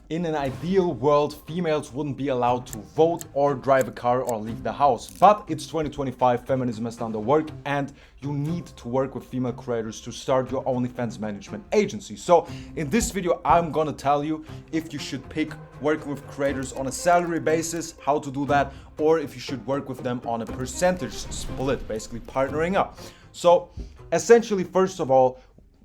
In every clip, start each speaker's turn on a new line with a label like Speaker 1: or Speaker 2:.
Speaker 1: In an ideal world, females wouldn't be allowed to vote or drive a car or leave the house. But it's 2025, feminism has done the work, and you need to work with female creators to start your OnlyFans management agency. So in this video, I'm gonna tell you if you should pick working with creators on a salary basis, how to do that, or if you should work with them on a percentage split, basically partnering up. So essentially, first of all,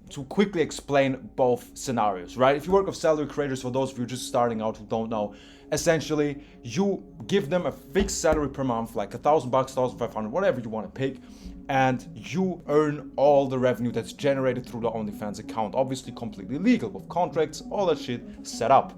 Speaker 1: to quickly explain both scenarios, right? If you work with salary creators, for those of you just starting out who don't know, essentially you give them a fixed salary per month, like $1,000, 1,500, whatever you want to pick, and you earn all the revenue that's generated through the OnlyFans account. Obviously completely legal with contracts, all that shit set up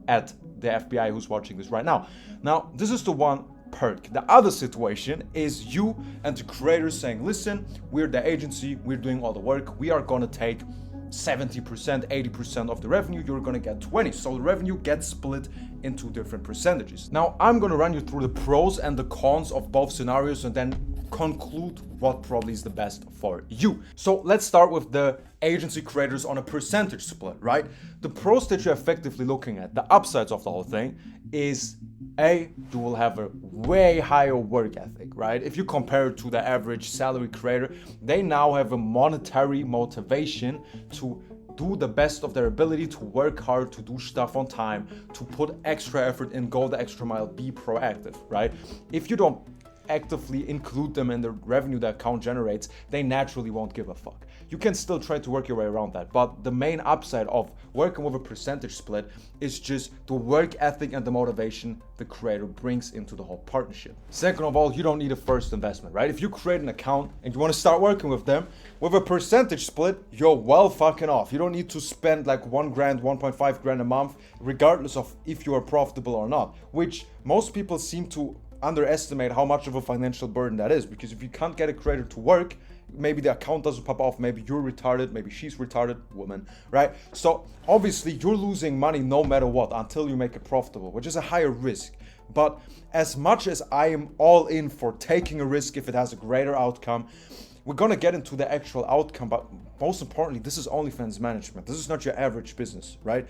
Speaker 1: at the FBI who's watching this right now. Now, this is the one perk. The other situation is you and the creators saying, listen, we're the agency, we're doing all the work, we are gonna take 70%, 80% of the revenue, you're gonna get 20. So the revenue gets split into different percentages. Now, I'm gonna run you through the pros and the cons of both scenarios and then conclude what probably is the best for you. So let's start with the agency creators on a percentage split, right? The pros that you're effectively looking at, the upsides of the whole thing, is you will have a way higher work ethic, right? If you compare it to the average salary creator, they now have a monetary motivation to do the best of their ability, to work hard, to do stuff on time, to put extra effort in, go the extra mile, be proactive, right? If you don't actively include them in the revenue the account generates, they naturally won't give a fuck. You can still try to work your way around that, but the main upside of working with a percentage split is just the work ethic and the motivation the creator brings into the whole partnership. Second of all, you don't need a first investment, right? If you create an account and you want to start working with them, with a percentage split, you're well fucking off. You don't need to spend like $1 grand, 1.5 grand a month, regardless of if you are profitable or not, which most people seem to underestimate how much of a financial burden that is, because if you can't get a creator to work, maybe the account doesn't pop off, maybe you're retarded, maybe she's retarded, woman, right? So obviously you're losing money no matter what until you make it profitable, which is a higher risk. But as much as I am all in for taking a risk if it has a greater outcome, we're gonna get into the actual outcome, but most importantly, this is OnlyFans management. This is not your average business, right?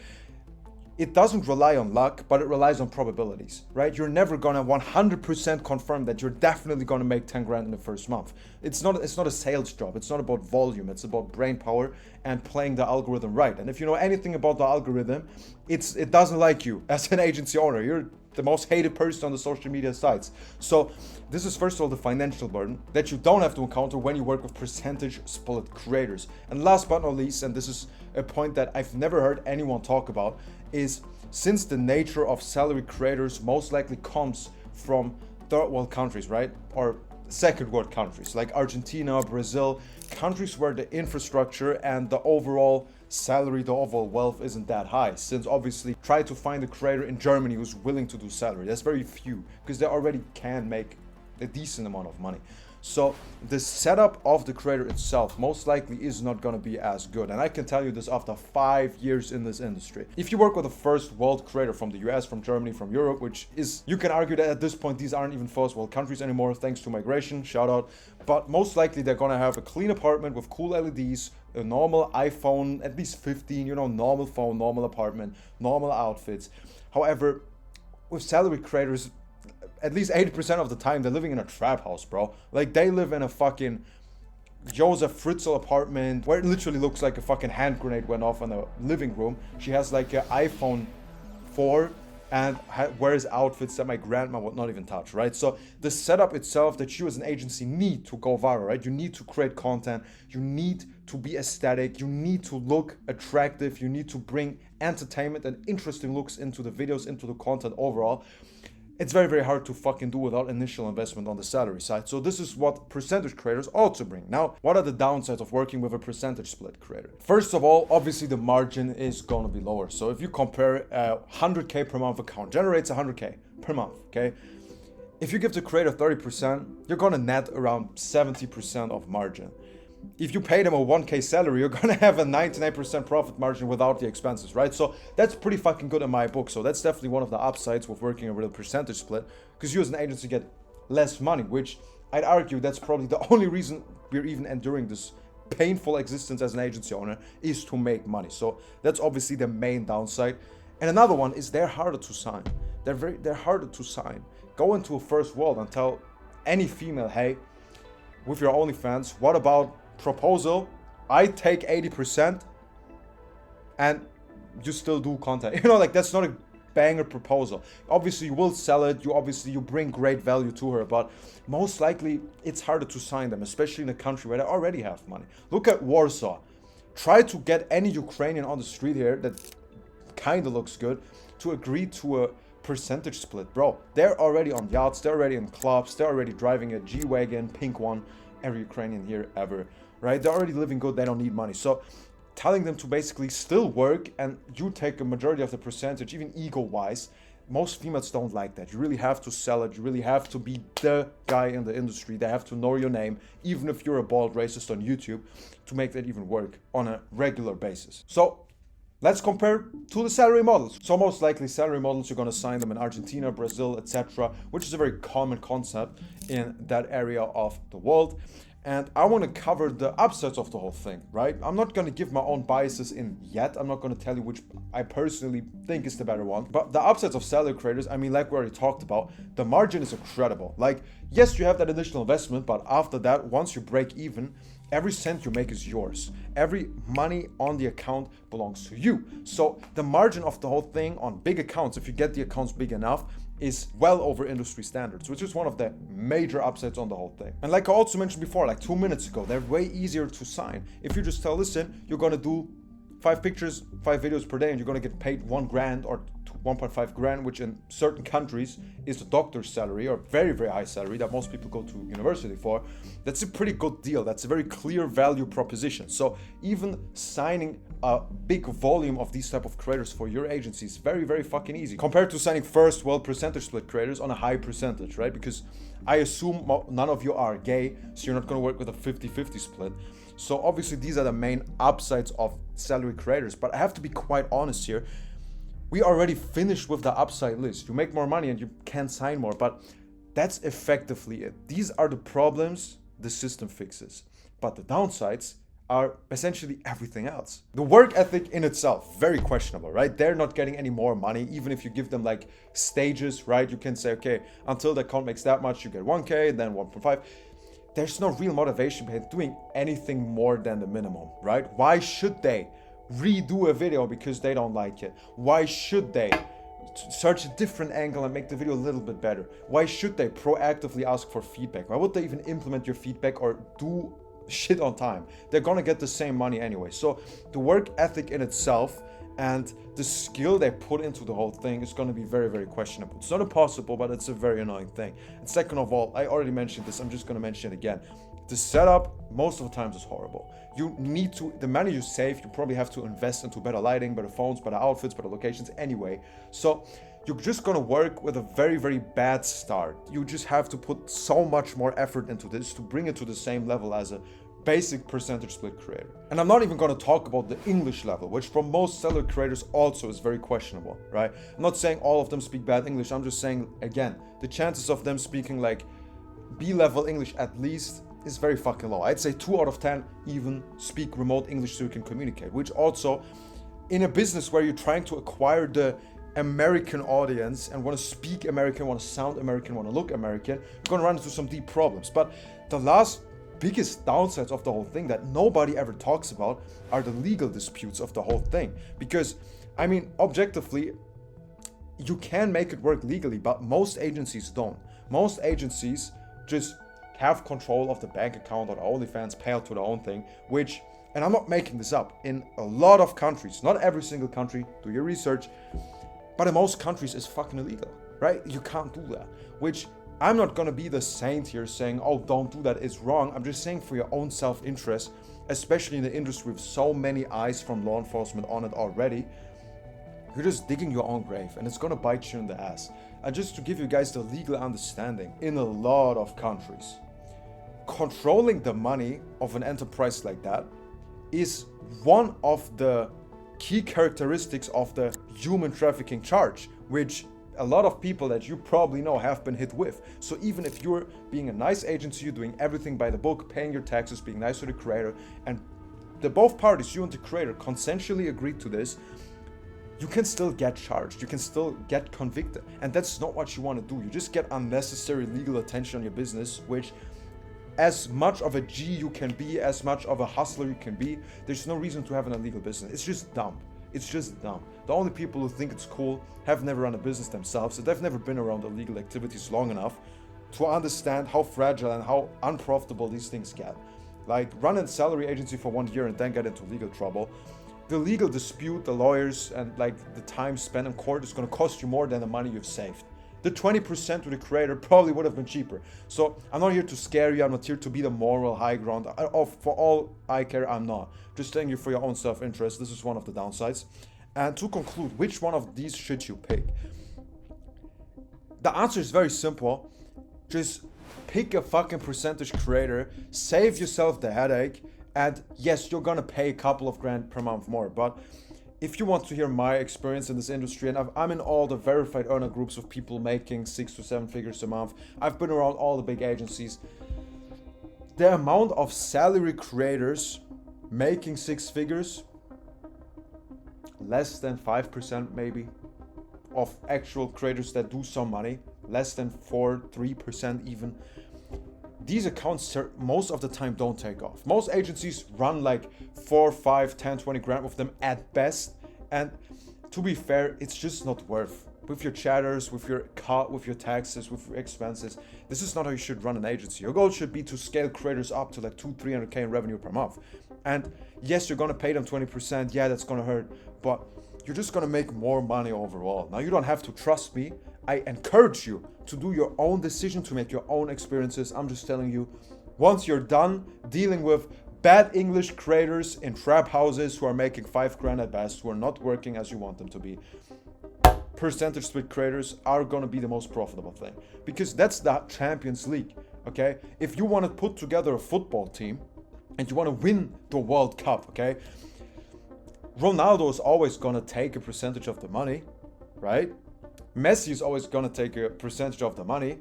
Speaker 1: It doesn't rely on luck, but it relies on probabilities, right? You're never gonna 100% confirm that you're definitely gonna make 10 grand in the first month. It's not a sales job. It's not about volume. It's about brain power and playing the algorithm right. And if you know anything about the algorithm, it doesn't like you as an agency owner. You're the most hated person on the social media sites. So this is first of all the financial burden that you don't have to encounter when you work with percentage split creators. And last but not least, and this is a point that I've never heard anyone talk about, is since the nature of salary creators most likely comes from third world countries, right? Or second world countries like Argentina, Brazil, countries where the infrastructure and the overall salary, the overall wealth isn't that high. Since obviously try to find a creator in Germany who's willing to do salary. That's very few because they already can make a decent amount of money. So the setup of the creator itself most likely is not going to be as good. And I can tell you this after 5 years in this industry. If you work with a first world creator from the US, from Germany, from Europe, which is, you can argue that at this point, these aren't even first world countries anymore, thanks to migration, shout out. But most likely they're going to have a clean apartment with cool LEDs, a normal iPhone, at least 15, normal phone, normal apartment, normal outfits. However, with salary creators, at least 80% of the time, they're living in a trap house, bro. Like, they live in a fucking Josef Fritzl apartment where it literally looks like a fucking hand grenade went off in the living room. She has like an iPhone 4 and wears outfits that my grandma would not even touch, right? So the setup itself that you as an agency need to go viral, right? You need to create content. You need to be aesthetic. You need to look attractive. You need to bring entertainment and interesting looks into the videos, into the content overall. It's very, very hard to fucking do without initial investment on the salary side. So this is what percentage creators ought to bring. Now, what are the downsides of working with a percentage split creator? First of all, obviously the margin is going to be lower. So if you compare a 100K per month account, generates 100K per month, okay? If you give the creator 30%, you're going to net around 70% of margin. If you pay them a 1K salary, you're gonna have a 99% profit margin without the expenses, right? So that's pretty fucking good in my book. So that's definitely one of the upsides with working a real percentage split, because you as an agency get less money, which I'd argue that's probably the only reason we're even enduring this painful existence as an agency owner, is to make money. So that's obviously the main downside. And another one is they're harder to sign. They're harder to sign. Go into a first world and tell any female, hey, with your OnlyFans, what about proposal? I take 80% and you still do content. You know, like that's not a banger proposal. Obviously you will sell it, you bring great value to her, but most likely it's harder to sign them, especially in a country where they already have money. Look at Warsaw. Try to get any Ukrainian on the street here that kind of looks good to agree to a percentage split. Bro, they're already on yachts, they're already in clubs, they're already driving a G-Wagon, pink one, every Ukrainian here ever, right? They're already living good, they don't need money. So telling them to basically still work and you take a majority of the percentage, even ego-wise, most females don't like that. You really have to sell it. You really have to be the guy in the industry. They have to know your name, even if you're a bald racist on YouTube, to make that even work on a regular basis. So let's compare to the salary models. So most likely salary models, you're going to sign them in Argentina, Brazil, etc., which is a very common concept in that area of the world. And I want to cover the upsides of the whole thing, right? I'm not going to give my own biases in yet. I'm not going to tell you which I personally think is the better one. But the upsides of salary creators, I mean, like we already talked about, the margin is incredible. Like, yes, you have that initial investment, but after that, once you break even, every cent you make is yours. Every money on the account belongs to you. So the margin of the whole thing on big accounts, if you get the accounts big enough, is well over industry standards, which is one of the major upsides on the whole thing. And like I also mentioned before, like 2 minutes ago, they're way easier to sign. If you just tell, listen, you're gonna do 5 pictures, 5 videos per day, and you're gonna get paid $1,000 or 1.5 grand, which in certain countries is the doctor's salary or very, very high salary that most people go to university for. That's a pretty good deal. That's a very clear value proposition. So even signing a big volume of these type of creators for your agency is very, very fucking easy compared to signing first world percentage split creators on a high percentage, right? Because I assume none of you are gay, so you're not going to work with a 50-50 split. So obviously these are the main upsides of salary creators, but I have to be quite honest here. We already finished with the upside list. You make more money and you can sign more, but that's effectively it. These are the problems the system fixes, but the downsides are essentially everything else. The work ethic in itself, very questionable, right? They're not getting any more money, even if you give them like stages, right? You can say, okay, until the account makes that much, you get 1K, then 1.5. There's no real motivation behind doing anything more than the minimum, right? Why should they redo a video because they don't like it? Why should they search a different angle and make the video a little bit better? Why should they proactively ask for feedback? Why would they even implement your feedback or do shit on time? They're gonna get the same money anyway. So the work ethic in itself and the skill they put into the whole thing is going to be very, very questionable. It's not impossible, but it's a very annoying thing. And second of all, I already mentioned this, I'm just going to mention it again. The setup most of the times is horrible. You need to, the money you save, you probably have to invest into better lighting, better phones, better outfits, better locations anyway. So you're just gonna work with a very, very bad start. You just have to put so much more effort into this to bring it to the same level as a basic percentage split creator. And I'm not even going to talk about the English level, which for most seller creators also is very questionable, right? I'm not saying all of them speak bad English. I'm just saying, again, the chances of them speaking like B-level English at least is very fucking low. I'd say 2 out of 10 even speak remote English so you can communicate, which also in a business where you're trying to acquire the American audience and want to speak American, want to sound American, want to look American, you're going to run into some deep problems. But the last biggest downsides of the whole thing that nobody ever talks about are the legal disputes of the whole thing. Because, I mean, objectively, you can make it work legally, but most agencies don't. Most agencies just have control of the bank account or the OnlyFans, pay out to their own thing, which, and I'm not making this up, in a lot of countries, not every single country, do your research, but in most countries it's fucking illegal, right? You can't do that, which I'm not gonna be the saint here saying, oh, don't do that, it's wrong. I'm just saying for your own self-interest, especially in the industry with so many eyes from law enforcement on it already, you're just digging your own grave and it's gonna bite you in the ass. And just to give you guys the legal understanding, in a lot of countries, controlling the money of an enterprise like that is one of the key characteristics of the human trafficking charge, which a lot of people that you probably know have been hit with. So even if you're being a nice agency, you're doing everything by the book, paying your taxes, being nice to the creator, and the both parties, you and the creator, consensually agreed to this, you can still get charged, you can still get convicted, and that's not what you want to do. You just get unnecessary legal attention on your business, which, as much of a G you can be, as much of a hustler you can be, there's no reason to have an illegal business. It's just dumb. It's just dumb. The only people who think it's cool have never run a business themselves, so they've never been around illegal activities long enough to understand how fragile and how unprofitable these things get. Like, run a salary agency for 1 year and then get into legal trouble. The legal dispute, the lawyers, and like the time spent in court is going to cost you more than the money you've saved. The 20% to the creator probably would have been cheaper. So I'm not here to scare you. I'm not here to be the moral high ground. For all I care, I'm not. Just telling you for your own self-interest. This is one of the downsides. And to conclude, which one of these should you pick? The answer is very simple. Just pick a fucking percentage creator, save yourself the headache, and yes, you're gonna pay a couple of grand per month more, but if you want to hear my experience in this industry, and I'm in all the verified earner groups of people making 6 to 7 figures a month, I've been around all the big agencies, the amount of salary creators making 6 figures, less than 5% maybe, of actual creators that do some money, less than 3% even. These accounts most of the time don't take off. Most agencies run like 4, 5, 10, 20 grand with them at best. And to be fair, it's just not worth. With your chatters, with your cut, with your taxes, with your expenses, this is not how you should run an agency. Your goal should be to scale creators up to like 200-300K in revenue per month. And yes, you're gonna pay them 20%. Yeah, that's gonna hurt, but you're just gonna make more money overall. Now, you don't have to trust me. I encourage you to do your own decision, to make your own experiences. I'm just telling you, once you're done dealing with bad English creators in trap houses who are making 5 grand at best, who are not working as you want them to be, percentage split creators are gonna be the most profitable thing, because that's the Champions League, okay? If you wanna put together a football team and you wanna win the World Cup, okay? Ronaldo is always gonna take a percentage of the money, right? Messi is always gonna take a percentage of the money.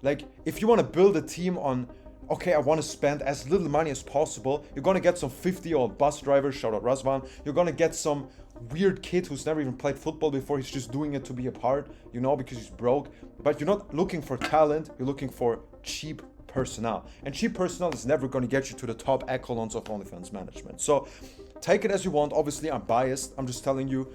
Speaker 1: Like, if you want to build a team on, okay, I want to spend as little money as possible, you're gonna get some 50-year-old bus drivers, shout out Razvan. You're gonna get some weird kid who's never even played football before, he's just doing it to be a part, you know, because he's broke. But you're not looking for talent, you're looking for cheap personnel. And cheap personnel is never gonna get you to the top echelons of OnlyFans management. So take it as you want. Obviously, I'm biased. I'm just telling you,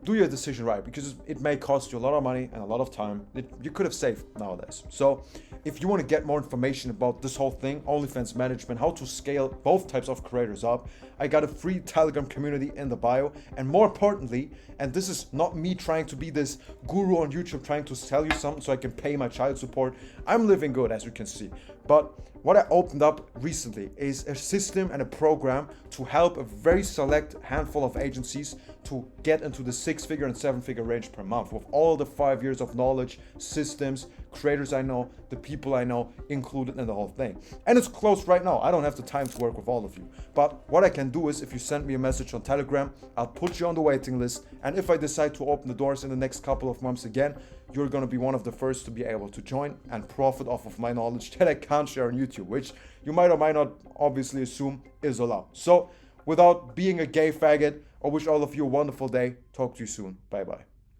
Speaker 1: do your decision right, because it may cost you a lot of money and a lot of time that you could have saved nowadays. So if you want to get more information about this whole thing, OnlyFans management, how to scale both types of creators up, I got a free Telegram community in the bio. And more importantly, and this is not me trying to be this guru on YouTube trying to sell you something so I can pay my child support. I'm living good, as you can see. But what I opened up recently is a system and a program to help a very select handful of agencies to get into the 6-figure and 7-figure range per month with all the 5 years of knowledge, systems, creators I know, the people I know included in the whole thing. And it's closed right now. I don't have the time to work with all of you. But what I can do is, if you send me a message on Telegram, I'll put you on the waiting list. And if I decide to open the doors in the next couple of months again, you're going to be one of the first to be able to join and profit off of my knowledge that I can't share on YouTube, which you might or might not obviously assume is allowed. So without being a gay faggot, I wish all of you a wonderful day. Talk to you soon. Bye bye.